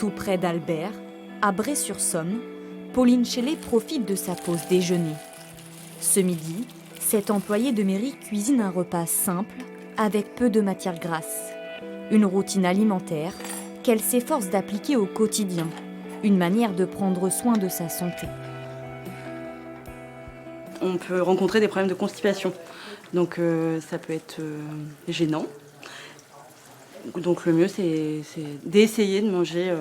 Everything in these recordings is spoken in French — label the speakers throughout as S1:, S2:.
S1: Tout près d'Albert, à Bray-sur-Somme, Pauline Chellet profite de sa pause déjeuner. Ce midi, cette employée de mairie cuisine un repas simple avec peu de matière grasse. Une routine alimentaire qu'elle s'efforce d'appliquer au quotidien, une manière de prendre soin de sa santé.
S2: On peut rencontrer des problèmes de constipation, donc ça peut être gênant. Donc le mieux c'est d'essayer de manger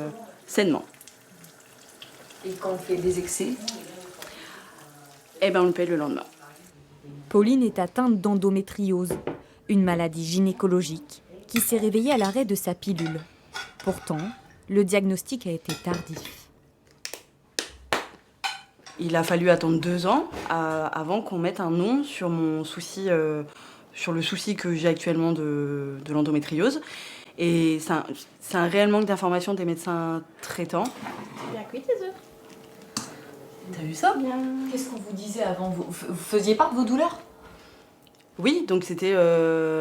S2: sainement.
S3: Et quand on fait des excès,
S2: On le paye le lendemain.
S1: Pauline est atteinte d'endométriose, une maladie gynécologique qui s'est réveillée à l'arrêt de sa pilule. Pourtant, le diagnostic a été tardif.
S2: Il a fallu attendre 2 ans avant qu'on mette un nom sur mon souci, sur le souci que j'ai actuellement de l'endométriose. Et c'est un réel manque d'information des médecins traitants.
S4: Bien cuit tes œufs.
S3: t'as vu ça?
S4: Bien.
S3: Qu'est-ce qu'on vous disait avant? Vous faisiez part de vos douleurs?
S2: Oui, donc c'était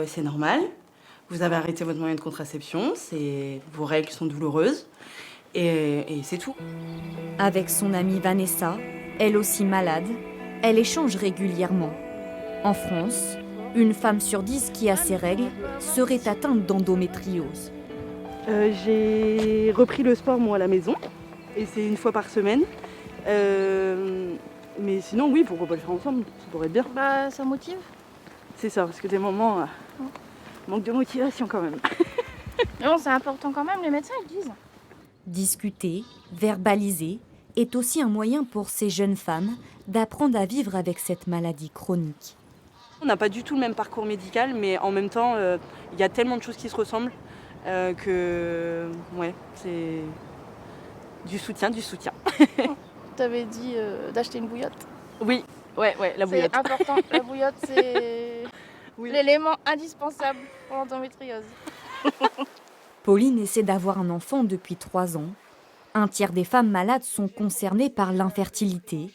S2: c'est normal. Vous avez arrêté votre moyen de contraception, vos règles sont douloureuses et c'est tout.
S1: Avec son amie Vanessa, elle aussi malade, elle échange régulièrement. En France, une femme sur 10 qui a ses règles serait atteinte d'endométriose.
S2: J'ai repris le sport moi à la maison et c'est 1 fois par semaine. Mais sinon oui, pourquoi pas le faire ensemble, ça pourrait être bien.
S4: Bah, ça motive.
S2: C'est ça, parce que des moments, manque de motivation quand même.
S4: Mais bon, c'est important quand même, les médecins ils le disent.
S1: Discuter, verbaliser est aussi un moyen pour ces jeunes femmes d'apprendre à vivre avec cette maladie chronique.
S2: On n'a pas du tout le même parcours médical, mais en même temps, il y a tellement de choses qui se ressemblent que ouais, c'est du soutien.
S4: T'avais dit d'acheter une bouillotte.
S2: Oui, ouais, la bouillotte.
S4: C'est important, la bouillotte c'est l'élément indispensable pour l'endométriose.
S1: Pauline essaie d'avoir un enfant depuis 3 ans. 1/3 des femmes malades sont concernées par l'infertilité.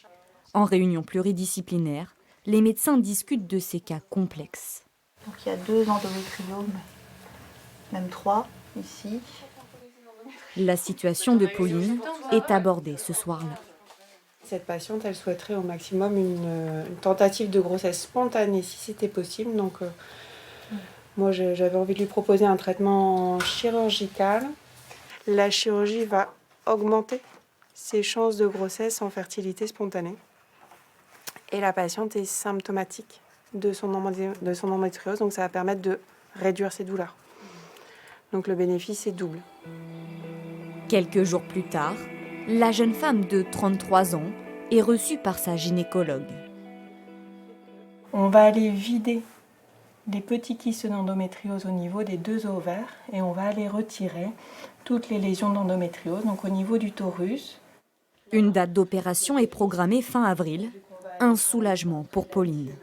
S1: En réunion pluridisciplinaire, les médecins discutent de ces cas complexes.
S5: Donc il y a 2 endométriomes, même 3 ici.
S1: La situation de Pauline est abordée ce soir-là.
S6: Cette patiente, elle souhaiterait au maximum une tentative de grossesse spontanée si c'était possible. Donc moi j'avais envie de lui proposer un traitement chirurgical. La chirurgie va augmenter ses chances de grossesse en fertilité spontanée. Et la patiente est symptomatique de son endométriose, donc ça va permettre de réduire ses douleurs. Donc le bénéfice est double.
S1: Quelques jours plus tard, la jeune femme de 33 ans est reçue par sa gynécologue.
S5: On va aller vider les petits kystes d'endométriose au niveau des 2 ovaires et on va aller retirer toutes les lésions d'endométriose, donc au niveau du torus.
S1: Une date d'opération est programmée fin avril. Un soulagement pour Pauline.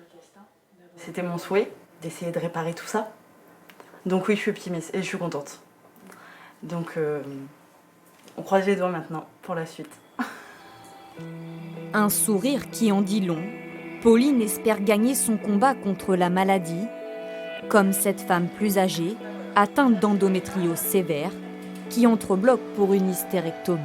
S2: C'était mon souhait d'essayer de réparer tout ça. Donc oui, je suis optimiste et je suis contente. Donc on croise les doigts maintenant pour la suite.
S1: Un sourire qui en dit long. Pauline espère gagner son combat contre la maladie, comme cette femme plus âgée, atteinte d'endométriose sévère, qui entrebloque pour une hystérectomie.